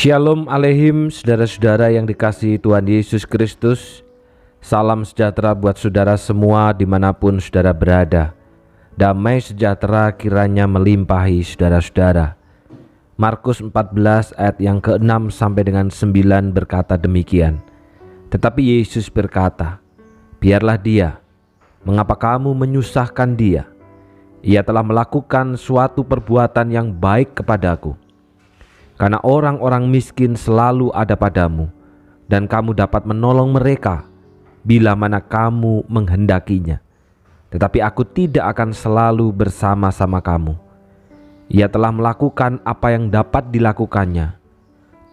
Shalom aleihim, saudara-saudara yang dikasihi Tuhan Yesus Kristus. Salam sejahtera buat saudara semua dimanapun saudara berada. Damai sejahtera kiranya melimpahi saudara-saudara. Markus 14 ayat yang ke-6 sampai dengan 9 berkata demikian. Tetapi Yesus berkata, biarlah dia, mengapa kamu menyusahkan dia? Ia telah melakukan suatu perbuatan yang baik kepadaku. Karena orang-orang miskin selalu ada padamu, dan kamu dapat menolong mereka bila mana kamu menghendakinya. Tetapi aku tidak akan selalu bersama-sama kamu. Ia telah melakukan apa yang dapat dilakukannya.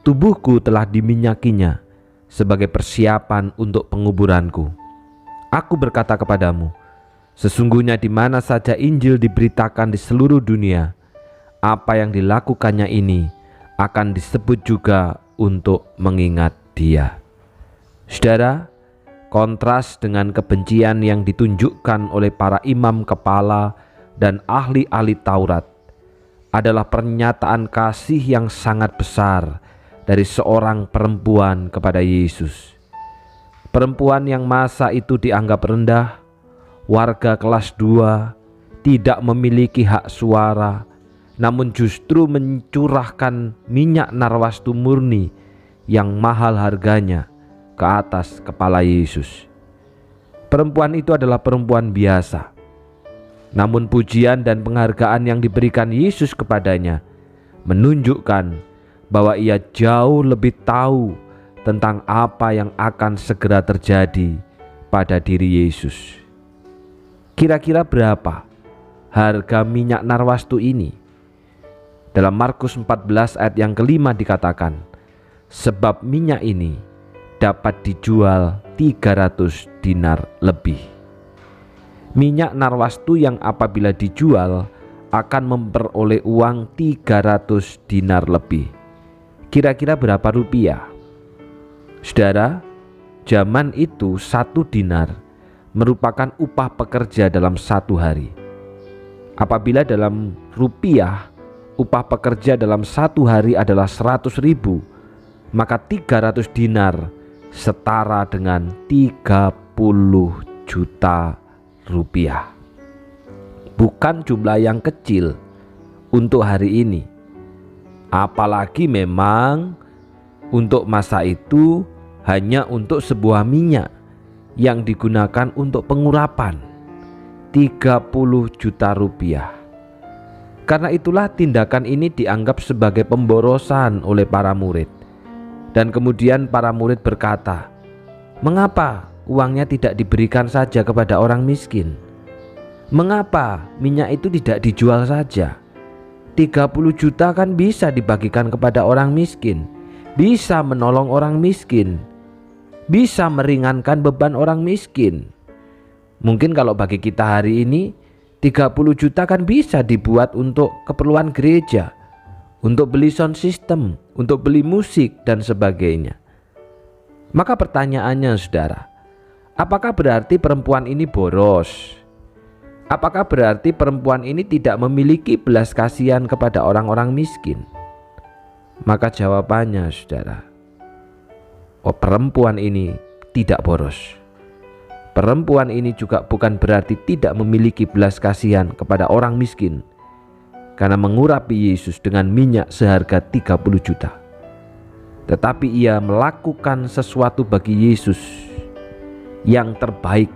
Tubuhku telah diminyakinya sebagai persiapan untuk penguburanku. Aku berkata kepadamu, sesungguhnya di mana saja Injil diberitakan di seluruh dunia, apa yang dilakukannya ini akan disebut juga untuk mengingat dia. Saudara, kontras dengan kebencian yang ditunjukkan oleh para imam kepala dan ahli-ahli Taurat adalah pernyataan kasih yang sangat besar dari seorang perempuan kepada Yesus. Perempuan yang masa itu dianggap rendah, warga kelas 2, tidak memiliki hak suara, namun justru mencurahkan minyak narwastu murni yang mahal harganya ke atas kepala Yesus. Perempuan itu adalah perempuan biasa, namun pujian dan penghargaan yang diberikan Yesus kepadanya menunjukkan bahwa ia jauh lebih tahu tentang apa yang akan segera terjadi pada diri Yesus. Kira-kira berapa harga minyak narwastu ini? Dalam Markus 14 ayat yang ke-5 dikatakan, sebab minyak ini dapat dijual 300 dinar lebih. Minyak narwastu yang apabila dijual akan memperoleh uang 300 dinar lebih. Kira-kira berapa rupiah? Saudara, zaman itu 1 dinar merupakan upah pekerja dalam 1 hari. Apabila dalam rupiah upah pekerja dalam 1 hari adalah 100.000, maka 300 dinar setara dengan 30 juta rupiah. Bukan jumlah yang kecil untuk hari ini. Apalagi memang untuk masa itu hanya untuk sebuah minyak yang digunakan untuk pengurapan, 30 juta rupiah. Karena itulah tindakan ini dianggap sebagai pemborosan oleh para murid. Dan kemudian para murid berkata, mengapa uangnya tidak diberikan saja kepada orang miskin? Mengapa minyak itu tidak dijual saja? 30 juta kan bisa dibagikan kepada orang miskin, bisa menolong orang miskin, bisa meringankan beban orang miskin. Mungkin kalau bagi kita hari ini 30 juta kan bisa dibuat untuk keperluan gereja, untuk beli sound system, untuk beli musik dan sebagainya. Maka pertanyaannya saudara, apakah berarti perempuan ini boros? Apakah berarti perempuan ini tidak memiliki belas kasihan kepada orang-orang miskin? Maka jawabannya saudara, perempuan ini tidak boros. Perempuan ini juga bukan berarti tidak memiliki belas kasihan kepada orang miskin, karena mengurapi Yesus dengan minyak seharga 30 juta. Tetapi ia melakukan sesuatu bagi Yesus yang terbaik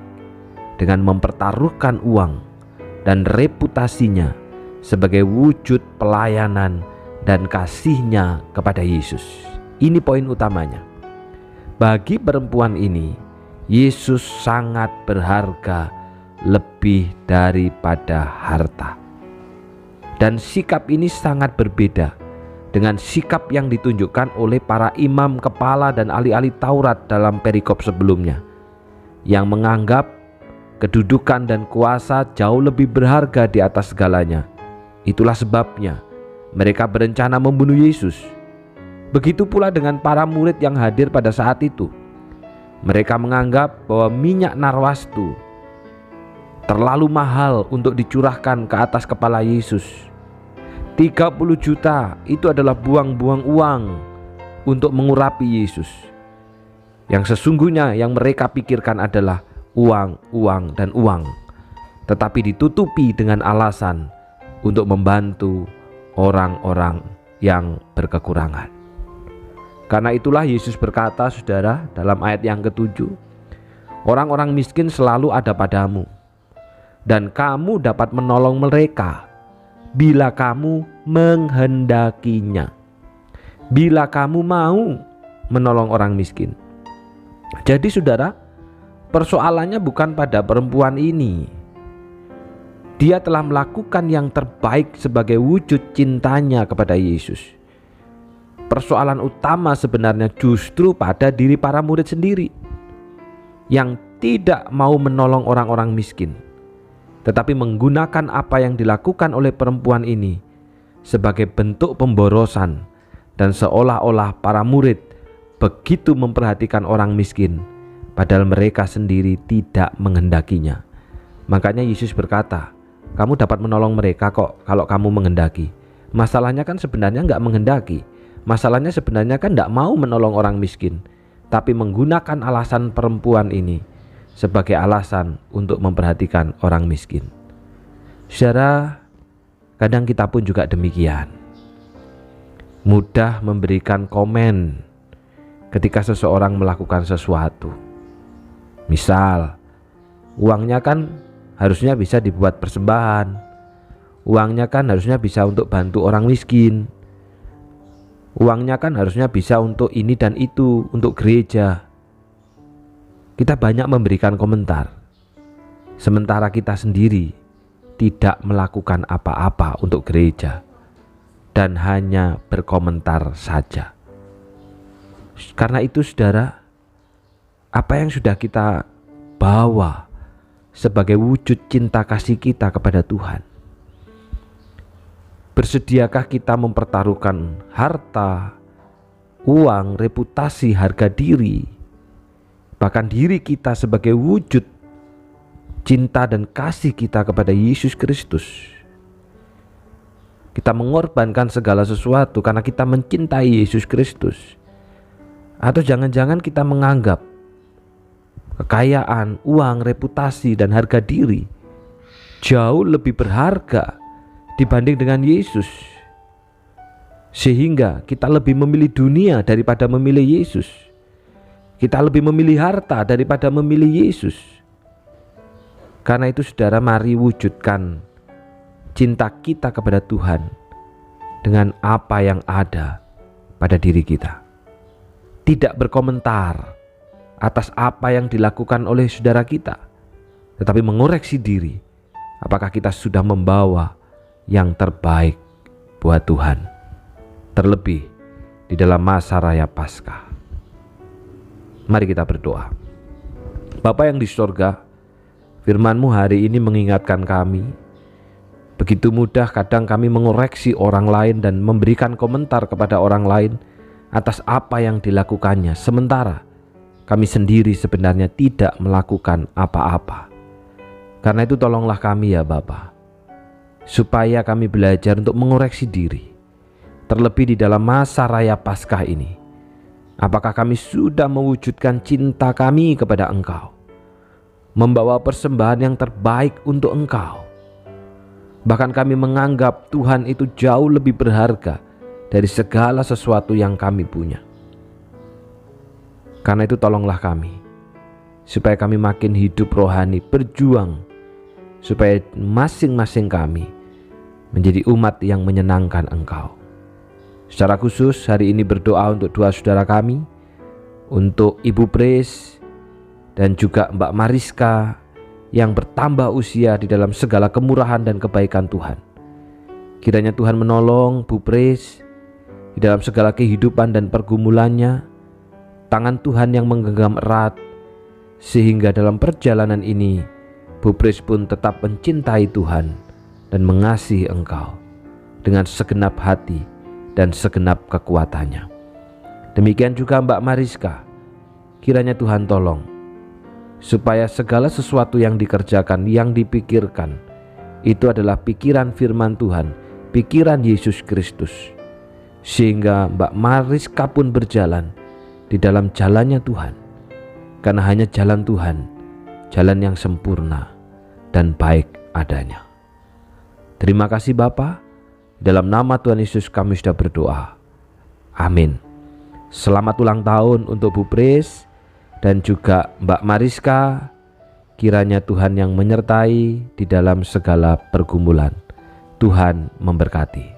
dengan mempertaruhkan uang dan reputasinya sebagai wujud pelayanan dan kasihnya kepada Yesus. Ini poin utamanya. Bagi perempuan ini, Yesus sangat berharga lebih daripada harta. Dan sikap ini sangat berbeda dengan sikap yang ditunjukkan oleh para imam kepala dan ahli-ahli Taurat dalam perikop sebelumnya, yang menganggap kedudukan dan kuasa jauh lebih berharga di atas segalanya. Itulah sebabnya mereka berencana membunuh Yesus. Begitu pula dengan para murid yang hadir pada saat itu. Mereka menganggap bahwa minyak narwastu terlalu mahal untuk dicurahkan ke atas kepala Yesus. 30 juta itu adalah buang-buang uang untuk mengurapi Yesus. Yang sesungguhnya yang mereka pikirkan adalah uang, uang, dan uang, tetapi ditutupi dengan alasan untuk membantu orang-orang yang berkekurangan. Karena itulah Yesus berkata, saudara, dalam ayat yang ke-7, orang-orang miskin selalu ada padamu, dan kamu dapat menolong mereka bila kamu menghendakinya. Bila kamu mau menolong orang miskin. Jadi saudara, persoalannya bukan pada perempuan ini. Dia telah melakukan yang terbaik sebagai wujud cintanya kepada Yesus. Persoalan utama sebenarnya justru pada diri para murid sendiri yang tidak mau menolong orang-orang miskin, tetapi menggunakan apa yang dilakukan oleh perempuan ini sebagai bentuk pemborosan, dan seolah-olah para murid begitu memperhatikan orang miskin, padahal mereka sendiri tidak menghendakinya. Makanya Yesus berkata, kamu dapat menolong mereka kok kalau kamu menghendaki. Masalahnya kan sebenarnya nggak menghendaki. Masalahnya sebenarnya kan nggak mau menolong orang miskin, tapi menggunakan alasan perempuan ini sebagai alasan untuk memperhatikan orang miskin. Saudara, kadang kita pun juga demikian. Mudah memberikan komen ketika seseorang melakukan sesuatu. Misal, uangnya kan harusnya bisa dibuat persembahan. Uangnya kan harusnya bisa untuk bantu orang miskin. Uangnya kan harusnya bisa untuk ini dan itu, untuk gereja. Kita banyak memberikan komentar, sementara kita sendiri tidak melakukan apa-apa untuk gereja dan hanya berkomentar saja. Karena itu saudara, apa yang sudah kita bawa sebagai wujud cinta kasih kita kepada Tuhan? Bersediakah kita mempertaruhkan harta, uang, reputasi, harga diri, bahkan diri kita sebagai wujud cinta dan kasih kita kepada Yesus Kristus? Kita mengorbankan segala sesuatu karena kita mencintai Yesus Kristus. Atau jangan-jangan kita menganggap kekayaan, uang, reputasi, dan harga diri jauh lebih berharga dibanding dengan Yesus, sehingga kita lebih memilih dunia daripada memilih Yesus. Kita lebih memilih harta daripada memilih Yesus. Karena itu saudara, mari wujudkan cinta kita kepada Tuhan dengan apa yang ada pada diri kita. Tidak berkomentar atas apa yang dilakukan oleh saudara kita, tetapi mengoreksi diri. Apakah kita sudah membawa yang terbaik buat Tuhan, terlebih di dalam masa raya Paskah. Mari kita berdoa. Bapa yang di sorga, firman-Mu hari ini mengingatkan kami, begitu mudah kadang kami mengoreksi orang lain dan memberikan komentar kepada orang lain atas apa yang dilakukannya, sementara kami sendiri sebenarnya tidak melakukan apa-apa. Karena itu tolonglah kami ya Bapa, supaya kami belajar untuk mengoreksi diri, terlebih di dalam masa raya Paskah ini. Apakah kami sudah mewujudkan cinta kami kepada Engkau, membawa persembahan yang terbaik untuk Engkau? Bahkan kami menganggap Tuhan itu jauh lebih berharga dari segala sesuatu yang kami punya. Karena itu tolonglah kami, supaya kami makin hidup rohani, berjuang, supaya masing-masing kami menjadi umat yang menyenangkan Engkau. Secara khusus hari ini berdoa untuk dua saudara kami, untuk Ibu Pres dan juga Mbak Mariska yang bertambah usia di dalam segala kemurahan dan kebaikan Tuhan. Kiranya Tuhan menolong Bu Pres di dalam segala kehidupan dan pergumulannya, tangan Tuhan yang menggenggam erat, sehingga dalam perjalanan ini Bu Pres pun tetap mencintai Tuhan dan mengasihi Engkau dengan segenap hati dan segenap kekuatannya. Demikian juga Mbak Mariska, kiranya Tuhan tolong supaya segala sesuatu yang dikerjakan, yang dipikirkan, itu adalah pikiran firman Tuhan, pikiran Yesus Kristus, sehingga Mbak Mariska pun berjalan di dalam jalannya Tuhan, karena hanya jalan Tuhan, jalan yang sempurna dan baik adanya. Terima kasih Bapa, dalam nama Tuhan Yesus kami sudah berdoa. Amin. Selamat ulang tahun untuk Bu Pris dan juga Mbak Mariska. Kiranya Tuhan yang menyertai di dalam segala pergumulan. Tuhan memberkati.